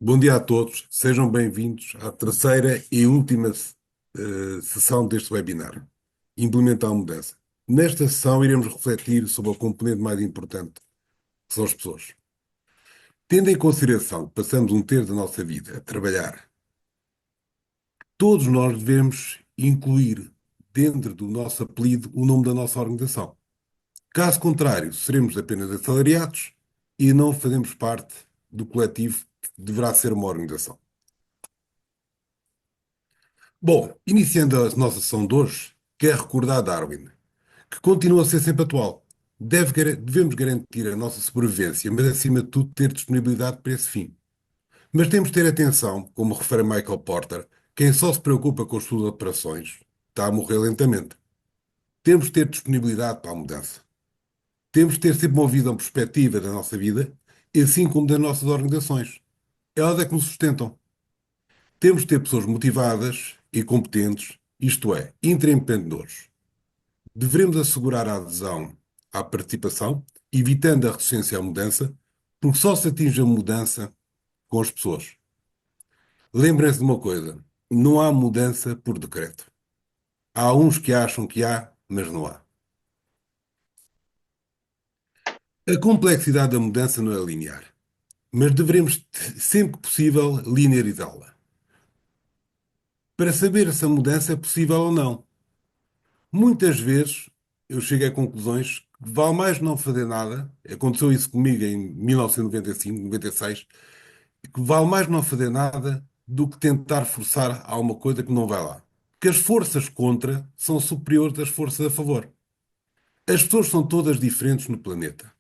Bom dia a todos, sejam bem-vindos à terceira e última sessão deste webinar. Implementar a mudança. Nesta sessão, iremos refletir sobre o componente mais importante, que são as pessoas. Tendo em consideração que passamos um terço da nossa vida a trabalhar, todos nós devemos incluir dentro do nosso apelido o nome da nossa organização. Caso contrário, seremos apenas assalariados e não fazemos parte do coletivo que deverá ser uma organização. Bom, iniciando a nossa sessão de hoje, quero recordar Darwin, que continua a ser sempre atual. Devemos garantir a nossa sobrevivência, mas acima de tudo ter disponibilidade para esse fim. Mas temos de ter atenção, como refere Michael Porter, quem só se preocupa com as suas operações está a morrer lentamente. Temos de ter disponibilidade para a mudança. Temos de ter sempre uma visão perspectiva da nossa vida, assim como das nossas organizações. Elas é que nos sustentam. Temos de ter pessoas motivadas e competentes, isto é, intraempreendedores. Devemos assegurar a adesão à participação, evitando a resistência à mudança, porque só se atinge a mudança com as pessoas. Lembrem-se de uma coisa: não há mudança por decreto. Há uns que acham que há, mas não há. A complexidade da mudança não é linear, mas devemos, sempre que possível, linearizá-la. Para saber se a mudança é possível ou não. Muitas vezes eu chego a conclusões que vale mais não fazer nada. Aconteceu isso comigo em 1995, 96, que vale mais não fazer nada do que tentar forçar alguma coisa que não vai lá. Porque as forças contra são superiores às forças a favor. As pessoas são todas diferentes no planeta,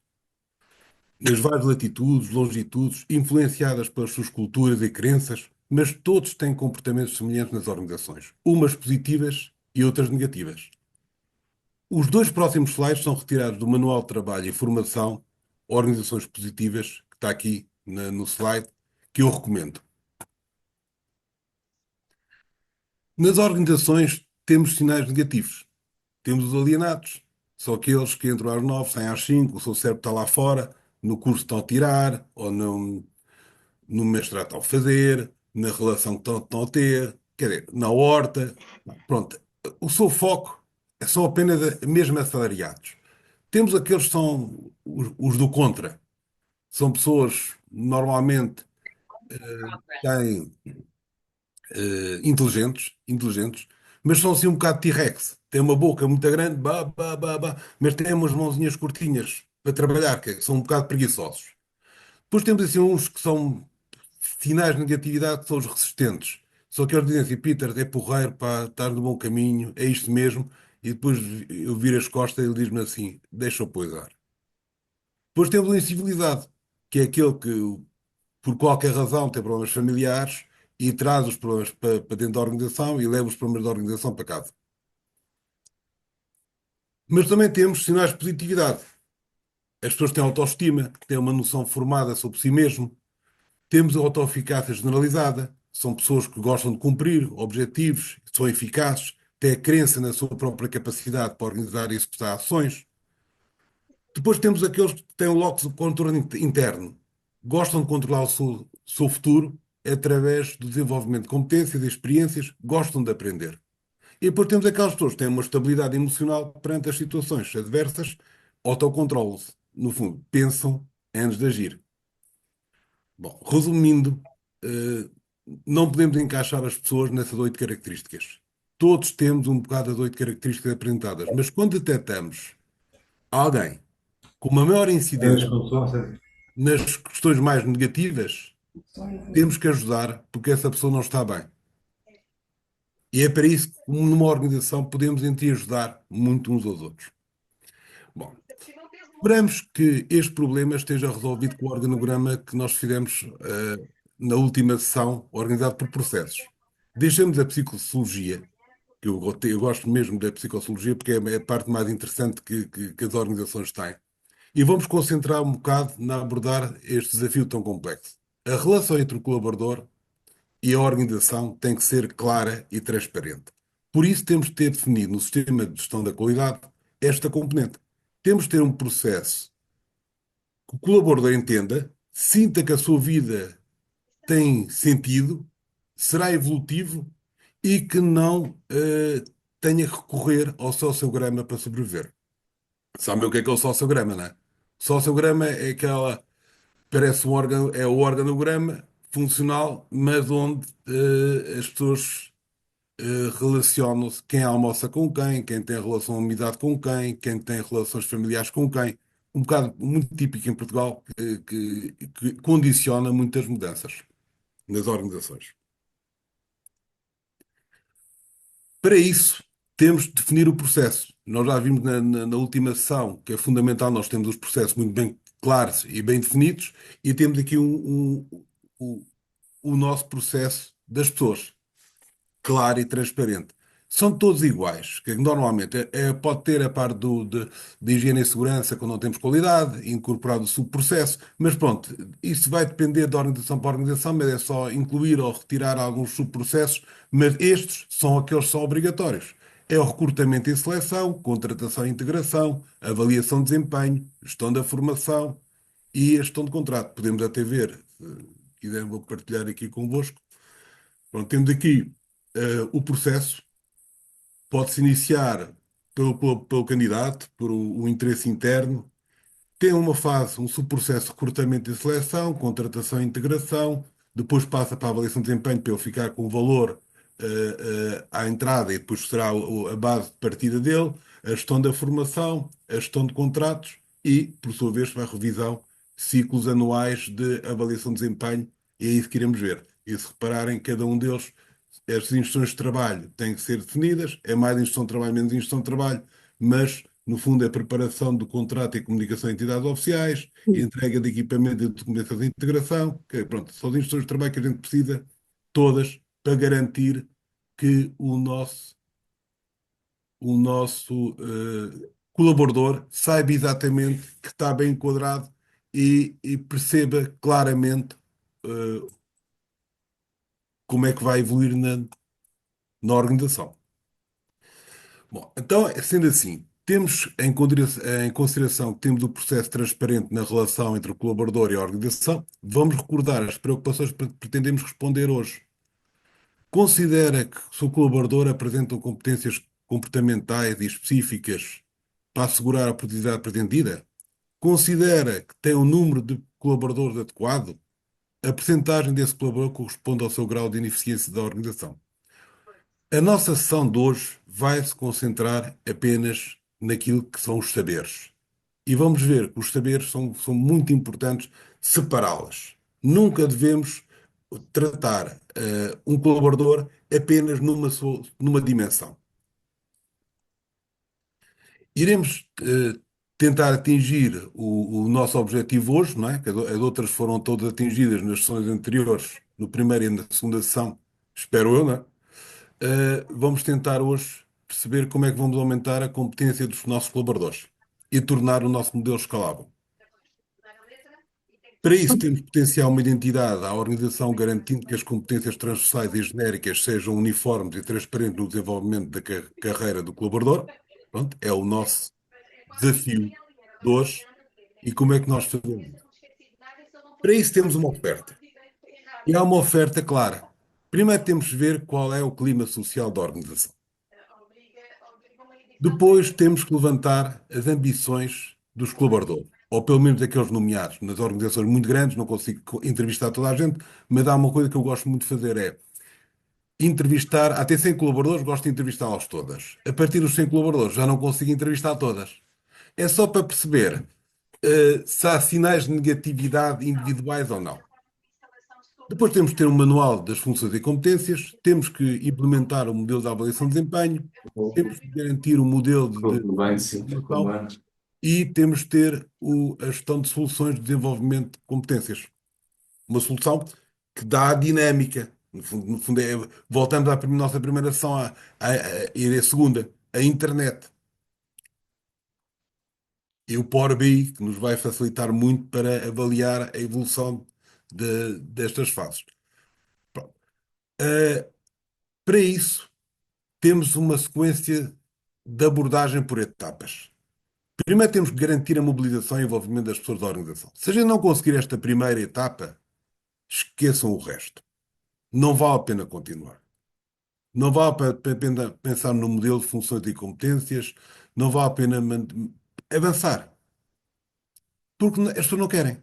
nas várias latitudes, longitudes, influenciadas pelas suas culturas e crenças, mas todos têm comportamentos semelhantes nas organizações, umas positivas e outras negativas. Os dois próximos slides são retirados do Manual de Trabalho e Formação Organizações Positivas, que está aqui no slide, que eu recomendo. Nas organizações temos sinais negativos. Temos os alienados, são aqueles que entram às 9, saem às 5, o seu cérebro está lá fora, no curso estão a tirar, ou no mestrado estão a fazer, na relação que estão a ter, quer dizer, na horta. Pronto, o seu foco são apenas mesmo assalariados. Temos aqueles que são os do contra. São pessoas normalmente têm inteligentes, mas são assim um bocado T-Rex. Têm uma boca muito grande, mas têm umas mãozinhas curtinhas para trabalhar, que são um bocado preguiçosos. Depois temos assim uns que são sinais de negatividade, que são os resistentes. Só que eles dizem assim, Peter, é porreiro, pá, estás no bom caminho, é isto mesmo. E depois eu viro as costas e ele diz-me assim, deixa eu poisar. Depois temos o incivilizado, que é aquele que, por qualquer razão, tem problemas familiares e traz os problemas para dentro da organização e leva os problemas da organização para casa. Mas também temos sinais de positividade. As pessoas têm autoestima, têm uma noção formada sobre si mesmo. Temos a autoeficácia generalizada. São pessoas que gostam de cumprir objetivos, são eficazes, têm a crença na sua própria capacidade para organizar e executar ações. Depois temos aqueles que têm o locus de controle interno. Gostam de controlar o seu futuro através do desenvolvimento de competências e experiências, gostam de aprender. E depois temos aquelas pessoas que têm uma estabilidade emocional perante as situações adversas, autocontrolam-se. No fundo, pensam antes de agir. Bom, resumindo, eh, não podemos encaixar as pessoas nessas 8 características. Todos temos um bocado das 8 características apresentadas, mas quando detectamos alguém com uma maior incidência nas questões mais negativas, temos que ajudar porque essa pessoa não está bem. E é para isso que, numa organização, podemos entre ajudar muito uns aos outros. Bom, esperamos que este problema esteja resolvido com o organograma que nós fizemos, na última sessão, organizado por processos. Deixamos a psicossociologia, que eu gosto mesmo da psicossociologia porque é a parte mais interessante que as organizações têm. E vamos concentrar um bocado na abordar este desafio tão complexo. A relação entre o colaborador e a organização tem que ser clara e transparente. Por isso, temos de ter definido no sistema de gestão da qualidade esta componente. Temos de ter um processo que o colaborador entenda, sinta que a sua vida tem sentido, será evolutivo e que não tenha que recorrer ao sociograma para sobreviver. Sabe o que é o sociograma, não é? O sociograma é aquela, parece um órgão, é o organograma funcional, mas onde as pessoas relacionam-se, quem almoça com quem tem relação de amizade com quem tem relações familiares com quem. Um bocado muito típico em Portugal, que condiciona muitas mudanças nas organizações. Para isso, temos de definir o processo. Nós já vimos na última sessão que é fundamental nós temos os processos muito bem claros e bem definidos e temos aqui o, o nosso processo das pessoas, claro e transparente. São todos iguais, que normalmente pode ter a parte de higiene e segurança quando não temos qualidade, incorporado o subprocesso, mas pronto, isso vai depender de organização para organização, mas é só incluir ou retirar alguns subprocessos, mas estes são aqueles que são obrigatórios. É o recrutamento e seleção, contratação e integração, avaliação de desempenho, gestão da formação e a gestão de contrato. Podemos até ver, se quiserem, vou partilhar aqui convosco. Pronto, temos aqui o processo pode-se iniciar pelo candidato, por o interesse interno, tem uma fase, um subprocesso de recrutamento e seleção, contratação e integração, depois passa para a avaliação de desempenho para ele ficar com o valor à entrada e depois será a base de partida dele, a gestão da formação, a gestão de contratos e, por sua vez, para a revisão, ciclos anuais de avaliação de desempenho, e é isso que iremos ver. E se repararem, cada um deles, as instruções de trabalho têm que ser definidas, é mais instrução de trabalho, menos instrução de trabalho, mas no fundo, é a preparação do contrato e comunicação a entidades oficiais, entrega de equipamento e documentação de integração. Pronto, são as instruções de trabalho que a gente precisa, todas, para garantir que o nosso colaborador saiba exatamente que está bem enquadrado e perceba claramente eh, como é que vai evoluir na organização. Bom, então, sendo assim, temos em consideração que temos o processo transparente na relação entre o colaborador e a organização, vamos recordar as preocupações que pretendemos responder hoje. Considera que o seu colaborador apresenta competências comportamentais e específicas para assegurar a produtividade pretendida? Considera que tem um número de colaboradores adequado? A percentagem desse colaborador corresponde ao seu grau de ineficiência da organização. A nossa sessão de hoje vai se concentrar apenas naquilo que são os saberes. E vamos ver que os saberes são muito importantes separá-las. Nunca devemos tratar um colaborador apenas numa dimensão. Iremos tentar atingir o nosso objetivo hoje, não é? Que as outras foram todas atingidas nas sessões anteriores, no primeiro e na segunda sessão, espero eu, não é? Vamos tentar hoje perceber como é que vamos aumentar a competência dos nossos colaboradores e tornar o nosso modelo escalável. Para isso, temos que potenciar uma identidade à organização, garantindo que as competências transversais e genéricas sejam uniformes e transparentes no desenvolvimento da carreira do colaborador. Pronto, é o nosso desafio de hoje. E como é que nós fazemos? Para isso, temos uma oferta. E há uma oferta clara. Primeiro, temos de ver qual é o clima social da organização. Depois temos que levantar as ambições dos colaboradores, ou pelo menos daqueles nomeados. Nas organizações muito grandes, não consigo entrevistar toda a gente, mas há uma coisa que eu gosto muito de fazer é entrevistar, até 100 colaboradores, gosto de entrevistá-los todas. A partir dos 100 colaboradores já não consigo entrevistar todas. É só para perceber se há sinais de negatividade individuais ou não. Depois temos que ter um manual das funções e competências, temos que implementar o modelo de avaliação de desempenho, temos que garantir o modelo de Tudo bem, sim, como formação é? e temos de ter a gestão de soluções de desenvolvimento de competências. Uma solução que dá a dinâmica. No fundo voltamos à nossa primeira sessão e a segunda, a internet. E o Power BI, que nos vai facilitar muito para avaliar a evolução destas fases. Pronto. Uh, para isso, temos uma sequência de abordagem por etapas. Primeiro temos que garantir a mobilização e envolvimento das pessoas da organização. Se a gente não conseguir esta primeira etapa, esqueçam o resto. Não vale a pena continuar. Não vale a pena pensar no modelo de funções e competências, não vale a pena avançar, porque as pessoas não querem.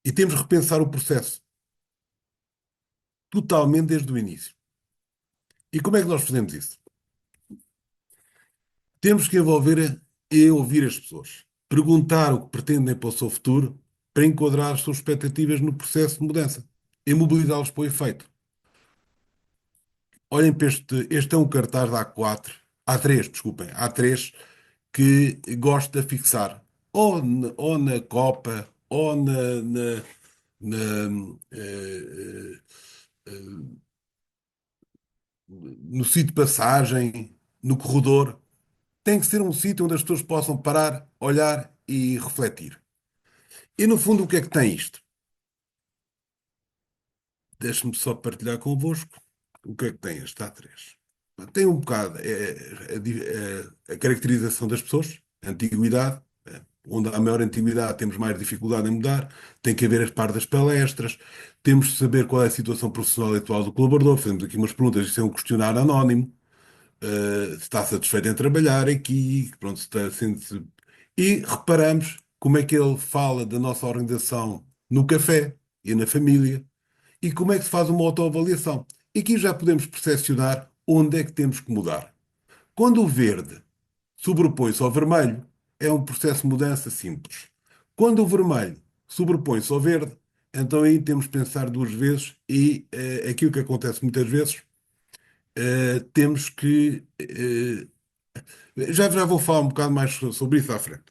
E temos que repensar o processo totalmente desde o início. E como é que nós fazemos isso? Temos que envolver e ouvir as pessoas, perguntar o que pretendem para o seu futuro, para enquadrar as suas expectativas no processo de mudança e mobilizá-los para o efeito. Olhem para este é um cartaz da A4, A3, desculpem, A3, que gosto de fixar, ou na Copa, ou na, no sítio de passagem, no corredor. Tem que ser um sítio onde as pessoas possam parar, olhar e refletir. E no fundo, o que é que tem isto? Deixe-me só partilhar convosco o que é que tem este A3. Tem um bocado a caracterização das pessoas, a antiguidade, onde há maior antiguidade temos mais dificuldade em mudar, tem que haver as par das palestras, temos de saber qual é a situação profissional e atual do colaborador, fazemos aqui umas perguntas, isto é um questionário anónimo, se está satisfeito em trabalhar aqui, pronto, se está sendo... E reparamos como é que ele fala da nossa organização no café e na família, e como é que se faz uma autoavaliação. E aqui já podemos percepcionar onde é que temos que mudar. Quando o verde sobrepõe-se ao vermelho, é um processo de mudança simples. Quando o vermelho sobrepõe-se ao verde, então aí temos que pensar duas vezes e aquilo que acontece muitas vezes, temos que. Já vou falar um bocado mais sobre isso à frente.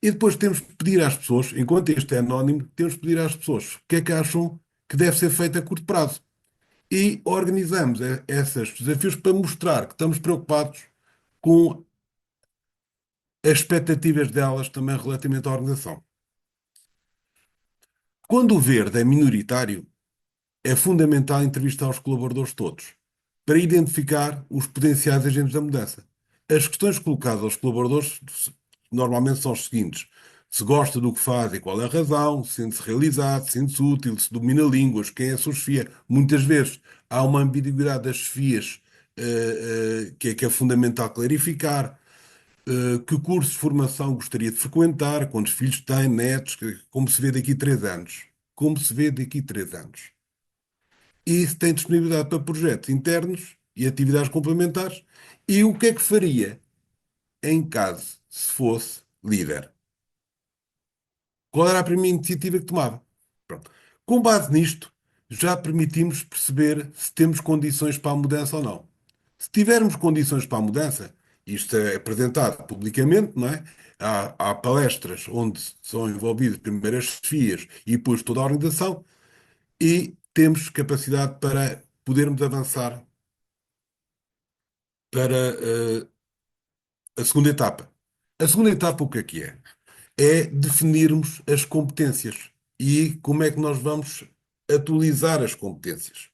E depois temos que pedir às pessoas, enquanto este é anónimo, temos que pedir às pessoas o que é que acham que deve ser feito a curto prazo. E organizamos esses desafios para mostrar que estamos preocupados com as expectativas delas também relativamente à organização. Quando o verde é minoritário, é fundamental entrevistar os colaboradores todos para identificar os potenciais agentes da mudança. As questões colocadas aos colaboradores normalmente são as seguintes: se gosta do que faz e qual é a razão, se sente-se realizado, se sente-se útil, se domina línguas, quem é a sua chefia. Muitas vezes há uma ambiguidade das chefias que é fundamental clarificar. Que curso de formação gostaria de frequentar? Quantos filhos tem, netos? Como se vê daqui a 3 anos? Como se vê daqui a 3 anos? E se tem disponibilidade para projetos internos e atividades complementares. E o que é que faria em caso se fosse líder? Qual era a primeira iniciativa que tomava? Pronto. Com base nisto, já permitimos perceber se temos condições para a mudança ou não. Se tivermos condições para a mudança, isto é apresentado publicamente, não é? Há palestras onde são envolvidas primeiro as chefias e depois toda a organização, e temos capacidade para podermos avançar para a segunda etapa. A segunda etapa, o que é que é? É definirmos as competências e como é que nós vamos atualizar as competências.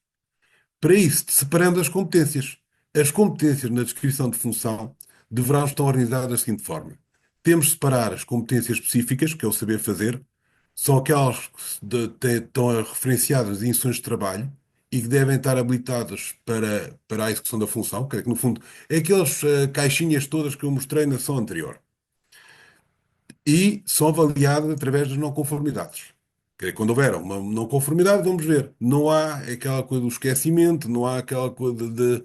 Para isso, separando as competências. As competências na descrição de função deverão estar organizadas da seguinte forma. Temos de separar as competências específicas, que é o saber fazer, são aquelas que estão referenciadas em instruções de trabalho e que devem estar habilitadas para a execução da função, que no fundo é aquelas caixinhas todas que eu mostrei na sessão anterior. E são avaliadas através das não conformidades. Quer dizer, quando houver uma não conformidade, vamos ver. Não há aquela coisa do esquecimento, não há aquela coisa de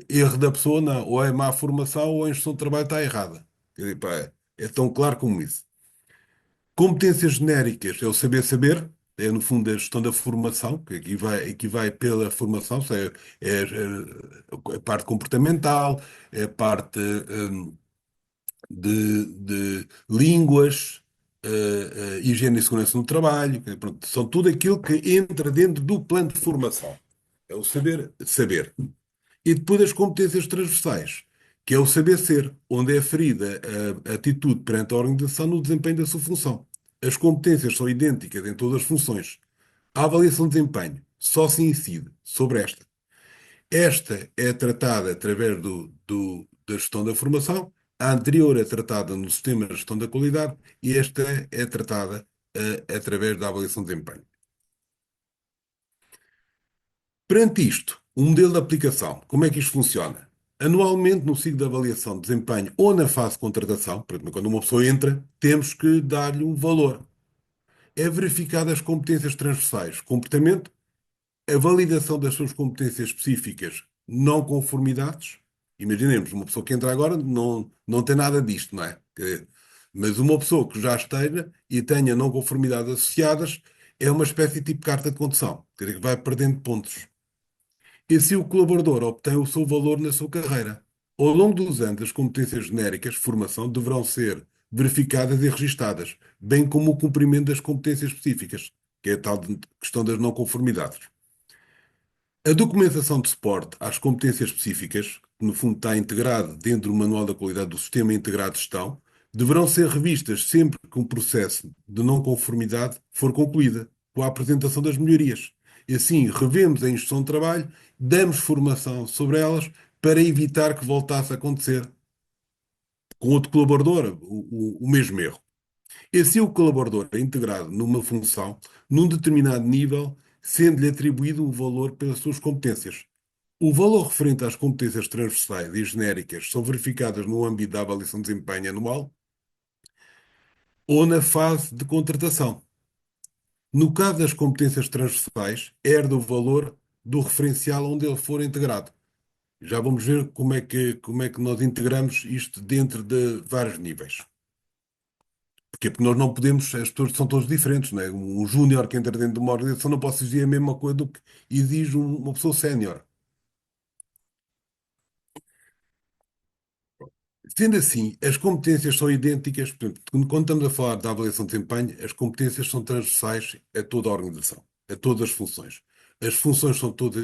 erro da pessoa, não. Ou é má formação ou a instrução de trabalho está errada. Quer dizer, pá, é tão claro como isso. Competências genéricas é o saber saber, é no fundo a gestão da formação, que aqui vai pela formação, ou seja, a parte comportamental, é a parte de línguas, higiene e segurança no trabalho, pronto, são tudo aquilo que entra dentro do plano de formação. É o saber saber. E depois as competências transversais, que é o saber ser, onde é aferida a atitude perante a organização no desempenho da sua função. As competências são idênticas em todas as funções. A avaliação de desempenho só se incide sobre esta. Esta é tratada através da gestão da formação, a anterior é tratada no sistema de gestão da qualidade e esta é tratada através da avaliação de desempenho. Perante isto, o modelo de aplicação, como é que isto funciona? Anualmente, no ciclo de avaliação de desempenho ou na fase de contratação, por exemplo, quando uma pessoa entra, temos que dar-lhe um valor. É verificado as competências transversais, comportamento, a validação das suas competências específicas, não conformidades. Imaginemos, uma pessoa que entra agora não tem nada disto, não é? Mas uma pessoa que já esteja e tenha não conformidades associadas é uma espécie de tipo carta de condução, quer dizer, que vai perdendo pontos. E se o colaborador obtém o seu valor na sua carreira? Ao longo dos anos, as competências genéricas de formação deverão ser verificadas e registadas, bem como o cumprimento das competências específicas, que é a tal questão das não conformidades. A documentação de suporte às competências específicas, que no fundo está integrado dentro do Manual da Qualidade do Sistema Integrado de Gestão, deverão ser revistas sempre que um processo de não conformidade for concluída, com a apresentação das melhorias. E assim, revemos a instrução de trabalho, damos formação sobre elas para evitar que voltasse a acontecer com outro colaborador o mesmo erro. E assim o colaborador é integrado numa função, num determinado nível, sendo-lhe atribuído um valor pelas suas competências. O valor referente às competências transversais e genéricas são verificadas no âmbito da avaliação de desempenho anual ou na fase de contratação. No caso das competências transversais, herda o valor do referencial onde ele for integrado. Já vamos ver como é que nós integramos isto dentro de vários níveis. Porquê? Porque nós não podemos, as pessoas são todos diferentes, não é? Um júnior que entra dentro de uma organização não pode exigir a mesma coisa do que exige uma pessoa sénior. Sendo assim, as competências são idênticas, portanto, quando estamos a falar da avaliação de desempenho, as competências são transversais a toda a organização, a todas as funções. As funções são todas,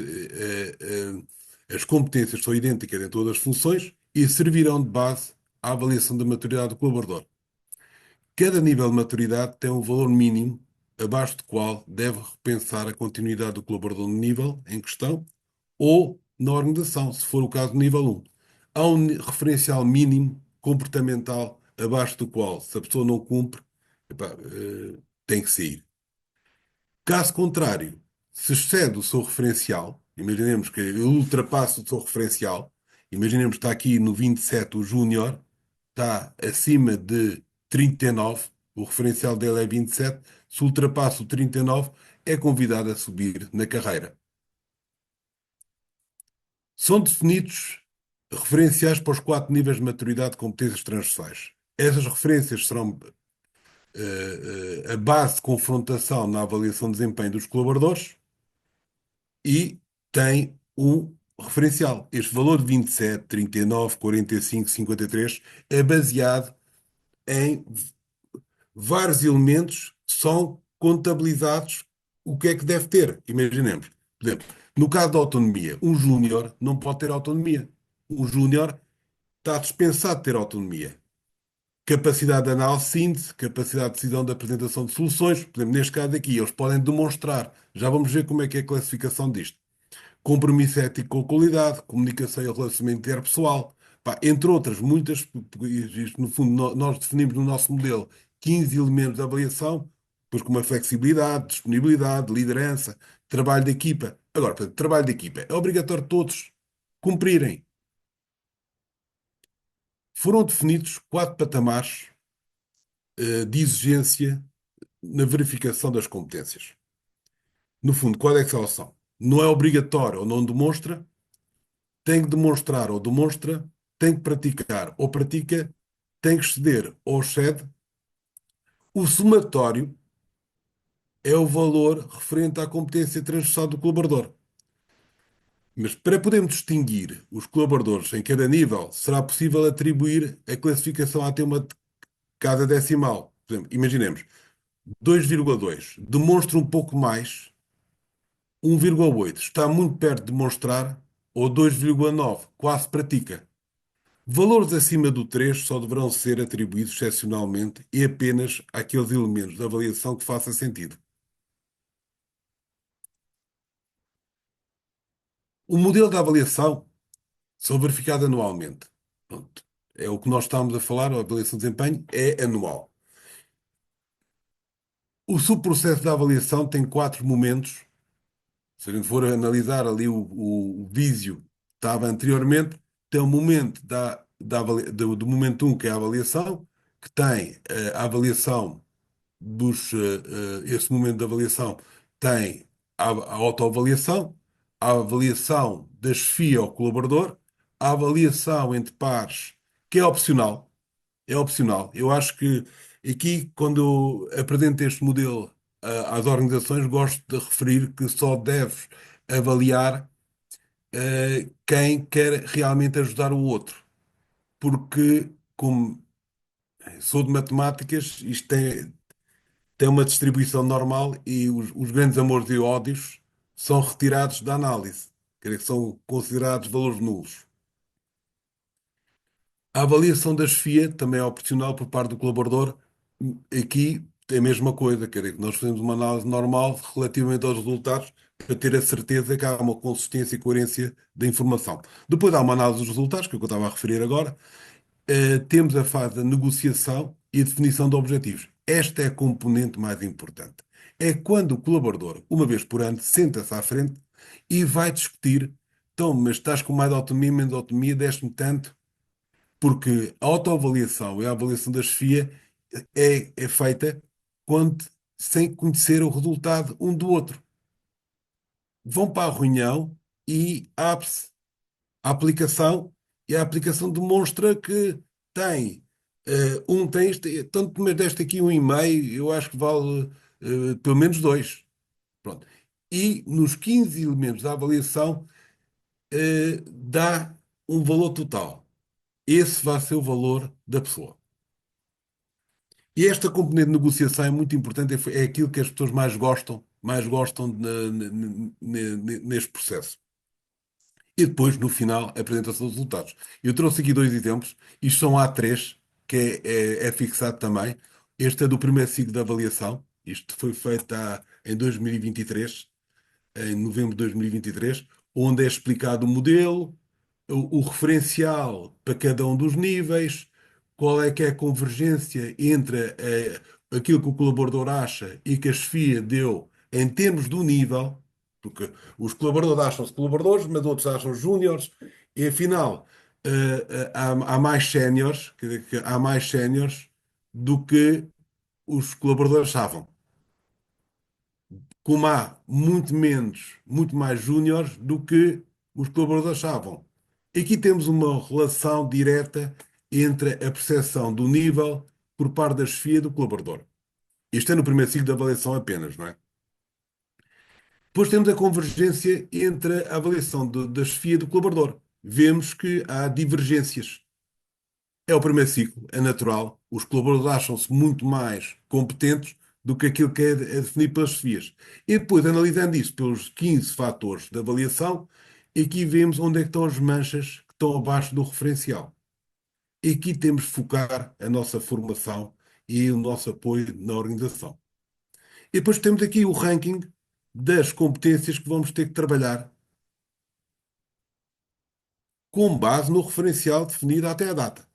as competências são idênticas em todas as funções e servirão de base à avaliação da maturidade do colaborador. Cada nível de maturidade tem um valor mínimo, abaixo do qual deve repensar a continuidade do colaborador no nível em questão ou na organização, se for o caso do nível 1. Há um referencial mínimo comportamental abaixo do qual, se a pessoa não cumpre, epá, tem que sair. Caso contrário, se excede o seu referencial, imaginemos que ele ultrapassa o seu referencial, imaginemos que está aqui no 27 o júnior, está acima de 39, o referencial dele é 27, se ultrapassa o 39, é convidado a subir na carreira. São definidos referenciais para os quatro níveis de maturidade de competências transversais. Essas referências serão a base de confrontação na avaliação de desempenho dos colaboradores e tem um referencial. Este valor de 27, 39, 45, 53 é baseado em vários elementos que são contabilizados o que é que deve ter. Imaginemos, por exemplo, no caso da autonomia, um júnior não pode ter autonomia. Um júnior está dispensado de ter autonomia. Capacidade de análise de síntese, capacidade de decisão de apresentação de soluções. Por exemplo, neste caso aqui, eles podem demonstrar. Já vamos ver como é que é a classificação disto. Compromisso ético com a qualidade, comunicação e relacionamento interpessoal. Pá, entre outras, muitas, isto, no fundo, nós definimos no nosso modelo 15 elementos de avaliação, depois como a flexibilidade, disponibilidade, liderança, trabalho de equipa. Agora, portanto, trabalho de equipa é obrigatório todos cumprirem. Foram definidos quatro patamares de exigência na verificação das competências. No fundo, qual é que são? Não é obrigatório ou não demonstra, tem que demonstrar ou demonstra, tem que praticar ou pratica, tem que exceder ou excede. O somatório é o valor referente à competência transversal do colaborador. Mas para podermos distinguir os colaboradores em cada nível, será possível atribuir a classificação até uma cada decimal. Por exemplo, imaginemos 2,2 demonstra um pouco mais, 1,8 está muito perto de demonstrar, ou 2,9 quase pratica. Valores acima do 3 só deverão ser atribuídos excepcionalmente e apenas àqueles elementos de avaliação que façam sentido. O modelo de avaliação são verificado anualmente. Pronto. É o que nós estamos a falar, a avaliação de desempenho é anual. O subprocesso da avaliação tem quatro momentos. Se a gente for analisar ali o vídeo que estava anteriormente, tem o momento do momento um, que é a avaliação, que tem a avaliação esse momento de avaliação tem a autoavaliação, a avaliação da chefia ao colaborador, a avaliação entre pares, que é opcional. É opcional. Eu acho que aqui, quando eu apresento este modelo às organizações, gosto de referir que só deves avaliar quem quer realmente ajudar o outro. Porque, como sou de matemáticas, isto tem uma distribuição normal e os grandes amores e ódios são retirados da análise, quer dizer, são considerados valores nulos. A avaliação da chefia também é opcional por parte do colaborador. Aqui é a mesma coisa, quer dizer, nós fazemos uma análise normal relativamente aos resultados para ter a certeza que há uma consistência e coerência da informação. Depois há uma análise dos resultados, que é o que eu estava a referir agora, temos a fase da negociação e a definição de objetivos. Esta é a componente mais importante. É quando o colaborador, uma vez por ano, senta-se à frente e vai discutir, então, mas estás com mais autonomia, menos autonomia, deste-me tanto, porque a autoavaliação e a avaliação da chefia é feita quando, sem conhecer o resultado um do outro. Vão para a reunião e abre-se a aplicação e a aplicação demonstra que tem tem este, tanto mas deste aqui um e-mail, eu acho que vale pelo menos dois. Pronto. E nos 15 elementos da avaliação dá um valor total. Esse vai ser o valor da pessoa. E esta componente de negociação é muito importante, é aquilo que as pessoas mais gostam neste processo. E depois, no final, a apresentação dos resultados. Eu trouxe aqui dois exemplos. Isto são A3, que é fixado também. Este é do primeiro ciclo de avaliação. Isto foi feito em 2023, em novembro de 2023, onde é explicado o modelo, o referencial para cada um dos níveis, qual é que é a convergência entre aquilo que o colaborador acha e que a chefia deu em termos do nível, porque os colaboradores acham-se colaboradores, mas outros acham júniores, e afinal há mais séniores, quer dizer, que há mais séniores do que os colaboradores achavam, como há muito menos, muito mais júniores do que os colaboradores achavam. Aqui temos uma relação direta entre a percepção do nível por parte da chefia e do colaborador. Isto é no primeiro ciclo de avaliação apenas, não é? Depois temos a convergência entre a avaliação da chefia e do colaborador. Vemos que há divergências. É o primeiro ciclo, é natural. Os colaboradores acham-se muito mais competentes do que aquilo que é definido pelas chefias. E depois, analisando isso pelos 15 fatores de avaliação, aqui vemos onde é que estão as manchas que estão abaixo do referencial. E aqui temos que focar a nossa formação e o nosso apoio na organização. E depois temos aqui o ranking das competências que vamos ter que trabalhar com base no referencial definido até a data.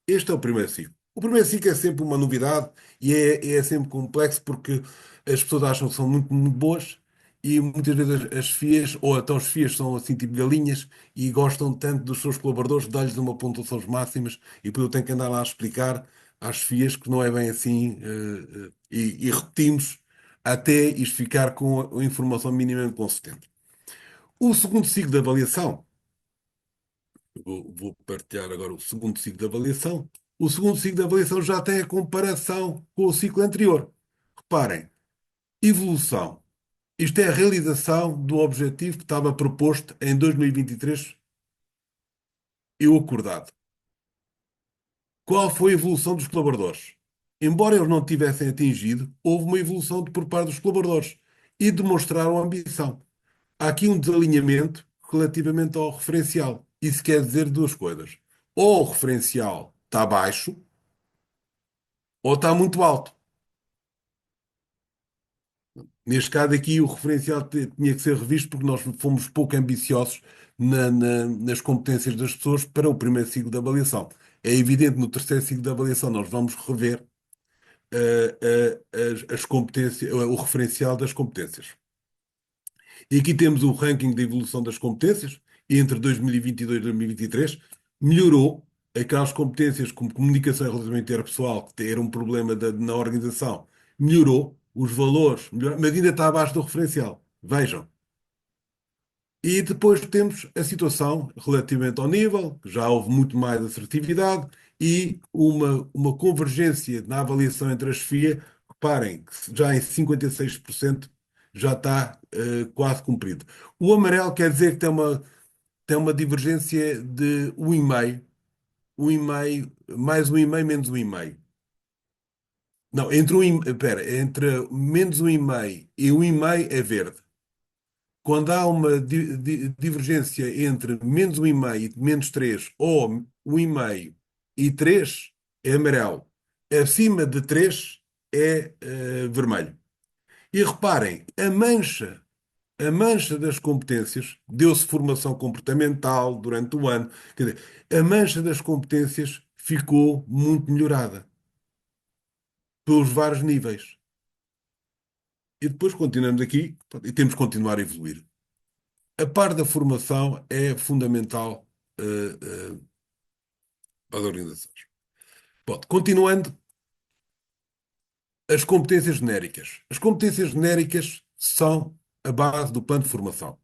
Este é o primeiro ciclo. O primeiro ciclo é sempre uma novidade e é sempre complexo porque as pessoas acham que são muito, muito boas e muitas vezes as FIAs, ou até os FIAs, são assim tipo galinhas e gostam tanto dos seus colaboradores, dar-lhes uma pontuações máximas e depois eu tenho que andar lá a explicar às FIAs que não é bem assim e repetimos até isto ficar com a informação minimamente consistente. O segundo ciclo de avaliação. Vou partilhar agora o segundo ciclo de avaliação. O segundo ciclo de avaliação já tem a comparação com o ciclo anterior. Reparem, evolução. Isto é a realização do objetivo que estava proposto em 2023 e o acordado. Qual foi a evolução dos colaboradores? Embora eles não tivessem atingido, houve uma evolução por parte dos colaboradores e demonstraram ambição. Há aqui um desalinhamento relativamente ao referencial. Isso quer dizer duas coisas. Ou o referencial está baixo, ou está muito alto. Neste caso aqui, o referencial tinha que ser revisto porque nós fomos pouco ambiciosos nas competências das pessoas para o primeiro ciclo de avaliação. É evidente, no terceiro ciclo de avaliação nós vamos rever as competências, o referencial das competências. E aqui temos o ranking de evolução das competências, e entre 2022 e 2023 melhorou aquelas competências como comunicação e relacionamento interpessoal, que era um problema na organização, melhorou os valores, mas ainda está abaixo do referencial. Vejam. E depois temos a situação relativamente ao nível, que já houve muito mais assertividade e uma convergência na avaliação entre as FIA. Reparem que já em 56% já está quase cumprido. O amarelo quer dizer que tem uma divergência de 1,5, mais 1,5, menos 1,5. Não, espera, entre menos 1,5 e 1,5 é verde. Quando há uma divergência entre menos 1,5 e menos 3 ou 1,5 e 3 é amarelo. Acima de 3 é vermelho. E reparem, a mancha das competências, deu-se formação comportamental durante o ano. Quer dizer, a mancha das competências ficou muito melhorada pelos vários níveis. E depois continuamos aqui e temos que continuar a evoluir. A parte da formação é fundamental para as organizações. Pronto, continuando, as competências genéricas. As competências genéricas são a base do plano de formação.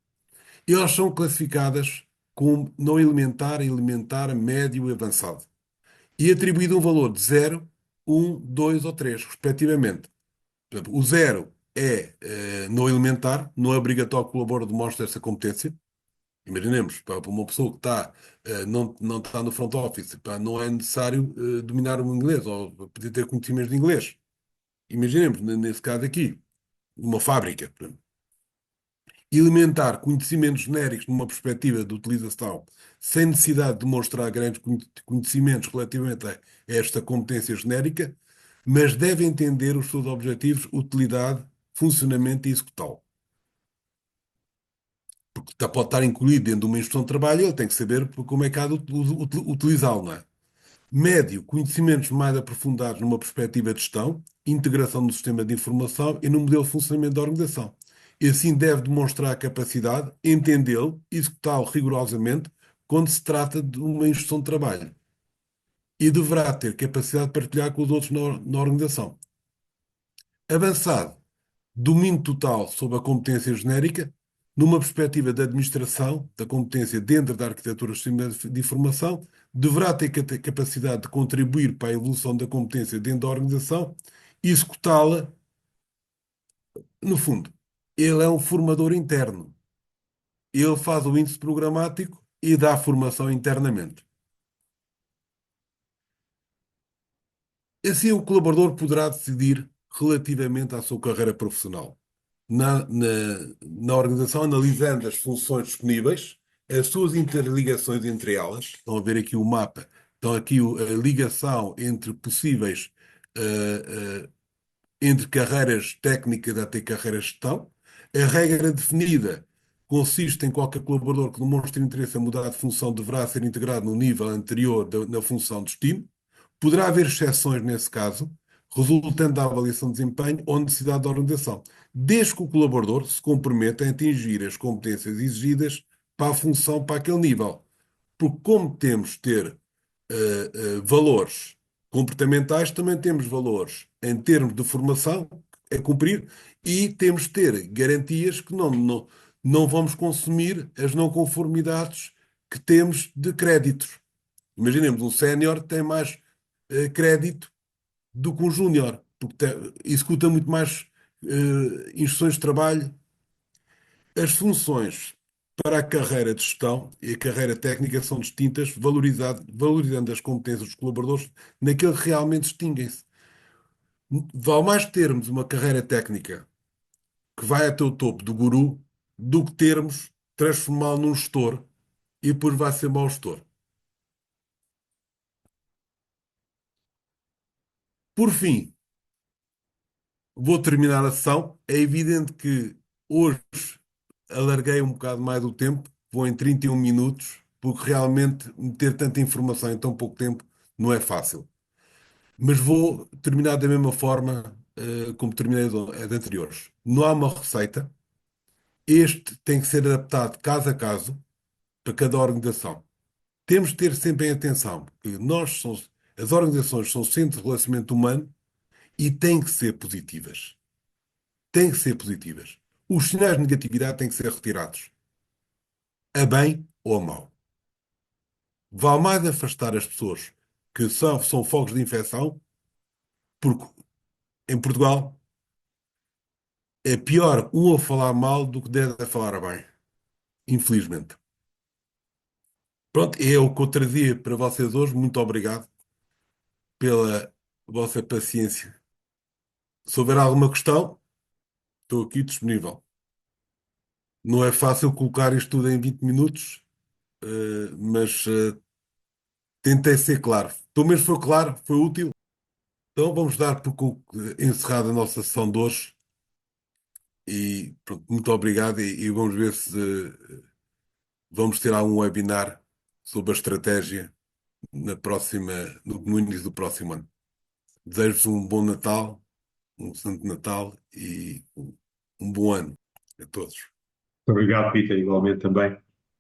E elas são classificadas como não elementar, elementar, médio e avançado. E atribuído um valor de 0, 1, 2 ou 3, respectivamente. Por exemplo, o 0 é não elementar, não é obrigatório que o colaborador demonstre essa competência. Imaginemos, para uma pessoa que não está no front office, pá, não é necessário dominar o inglês ou poder ter conhecimentos de inglês. Imaginemos, nesse caso aqui, uma fábrica. Por exemplo. Elementar conhecimentos genéricos numa perspectiva de utilização, sem necessidade de demonstrar grandes conhecimentos relativamente a esta competência genérica, mas deve entender os seus objetivos, utilidade, funcionamento e executá-lo. Porque pode estar incluído dentro de uma instrução de trabalho, ele tem que saber como é que há de utilizá-lo, não é? Médio, conhecimentos mais aprofundados numa perspectiva de gestão, integração no sistema de informação e no modelo de funcionamento da organização. E assim deve demonstrar a capacidade, entendê-lo, executá-lo rigorosamente quando se trata de uma instrução de trabalho. E deverá ter capacidade de partilhar com os outros na organização. Avançado, domínio total sobre a competência genérica, numa perspectiva de administração da competência dentro da arquitetura do sistema de informação, deverá ter capacidade de contribuir para a evolução da competência dentro da organização e executá-la, no fundo. Ele é um formador interno. Ele faz o índice programático e dá a formação internamente. Assim, o colaborador poderá decidir relativamente à sua carreira profissional. Na organização, analisando as funções disponíveis, as suas interligações entre elas, estão a ver aqui o mapa, estão aqui a ligação entre possíveis, eh, entre carreiras técnicas até carreiras de gestão. A regra definida consiste em qualquer colaborador que demonstre interesse em mudar de função deverá ser integrado no nível anterior na função de destino. Poderá haver exceções nesse caso, resultando da avaliação de desempenho ou necessidade da organização, desde que o colaborador se comprometa a atingir as competências exigidas para a função, para aquele nível. Porque como temos de ter valores comportamentais, também temos valores em termos de formação a cumprir e temos de ter garantias que não vamos consumir as não conformidades que temos de créditos. Imaginemos, um sénior tem mais crédito do que um júnior, porque executa muito mais instruções de trabalho. As funções para a carreira de gestão e a carreira técnica são distintas, valorizando as competências dos colaboradores naquilo que realmente distinguem-se. Vale mais termos uma carreira técnica que vai até o topo do guru do que termos transformá-lo num gestor e depois vai ser mau gestor. Por fim, vou terminar a sessão. É evidente que hoje alarguei um bocado mais o tempo, vou em 31 minutos, porque realmente meter tanta informação em tão pouco tempo não é fácil. Mas vou terminar da mesma forma, como terminei de anteriores. Não há uma receita. Este tem que ser adaptado caso a caso para cada organização. Temos de ter sempre em atenção que as organizações são centros de relacionamento humano e têm que ser positivas. Têm que ser positivas. Os sinais de negatividade têm que ser retirados, a bem ou a mal. Vale mais afastar as pessoas que são focos de infecção, porque em Portugal é pior um a falar mal do que 10 a falar bem, infelizmente. Pronto, é o que eu trazia para vocês hoje. Muito obrigado pela vossa paciência. Se houver alguma questão, estou aqui disponível. Não é fácil colocar isto tudo em 20 minutos, mas tentei ser claro. Pelo menos foi claro, foi útil. Então vamos dar encerrada a nossa sessão de hoje e pronto, muito obrigado e vamos ver se vamos ter algum webinar sobre a estratégia no início do próximo ano. Desejo-vos um bom Natal, um Santo Natal e um bom ano a todos. Muito obrigado, Peter, igualmente também.